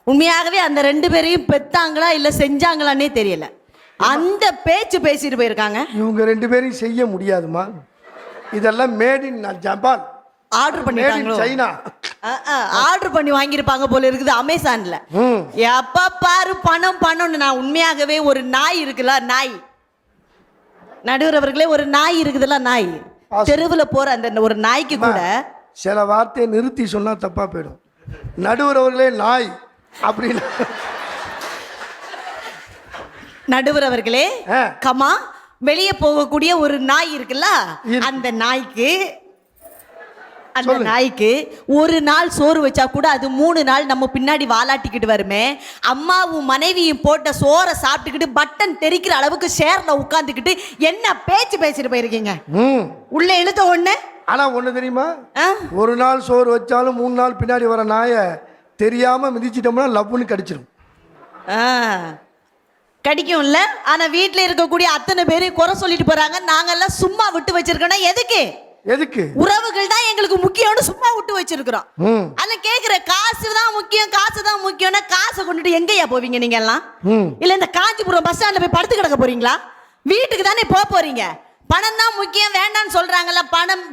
உண்மையாகவே அந்த 2 பேரையும் பெத்தாங்களா இல்ல செஞ்சாங்களான்னே தெரியல. அந்த பேச்சு பேசிட்டு போயிருக்காங்க. இவங்க 2 பேரையும் செய்ய முடியாதுமா. இதெல்லாம் மேட் இன் ஜப்பான், ஆர்டர் பண்ணிட்டாங்களோ, சைனா. ஆர்டர் பண்ணி வாங்கியிருப்பாங்க போல இருக்குது அமேசான்ல. எப்ப பாரு பணம் பணம்னு. நான் உண்மையாகவே ஒரு நாய் இருக்குல்ல, நாய் நடுவர் அவர்களே, ஒரு நாய் இருக்குதுல்ல, நாய் தெருவுல போற அந்த ஒரு நாய்க்கு கூட சில வார்த்தையை நிறுத்தி சொன்னா தப்பா போயிடும். நடுவர் அவர்களே நாய் அப்படின்னு. நடுவர் அவர்களே கமா, வெளியே போகக்கூடிய ஒரு நாய் இருக்குல்ல, அந்த நாய்க்கு ஒரு நாள் சோறு வச்சா கூட அது 3 நாள் நம்ம பின்னாடி வாலாட்டிக்கிட்டு வருமே. அம்மாவும் மனைவியும் போட்ட சோறை சாப்பிட்டுக்கிட்டு பட்டன் தெரிக்கிற அளவுக்கு சேர்ல உட்கார்ந்துக்கிட்டு என்ன பேச்சு பேசிட்டு போயிருக்கீங்க. உள்ள இழுத்த ஒண்ணு. ஆனா ஒண்ணு தெரியுமா, ஒரு நாள் சோறு வச்சாலும் 3 நாள் பின்னாடி வர நாயை தெரியாம மிதிச்சிட்டோம்னா லவ்னு கடிச்சிடும். கடிக்கும்ல. ஆனா வீட்டுல இருக்கக்கூடிய அத்தனை பேரையும் குறை சொல்லிட்டு போறாங்க. நாங்கெல்லாம் சும்மா விட்டு வச்சிருக்கோம்னா எதுக்கு? உறவுகள் தான் எங்களுக்கு முக்கியம்னு சும்மா விட்டு வச்சிருக்கிறோம். அத கேக்குற காசு தான் முக்கியம், காசு தான் முக்கியம்னா காசை கொண்டுட்டு எங்கயா போவீங்க நீங்க எல்லாம்? இல்ல இந்த காஞ்சிபுரம் பஸ் ஸ்டாண்ட்ல போய் படுத்து கிடக்க போறீங்களா? வீட்டுக்கு தானே போறீங்க. பணம் தான் முக்கியம் வேண்டாம்னு சொல்றாங்கல்ல. பணம்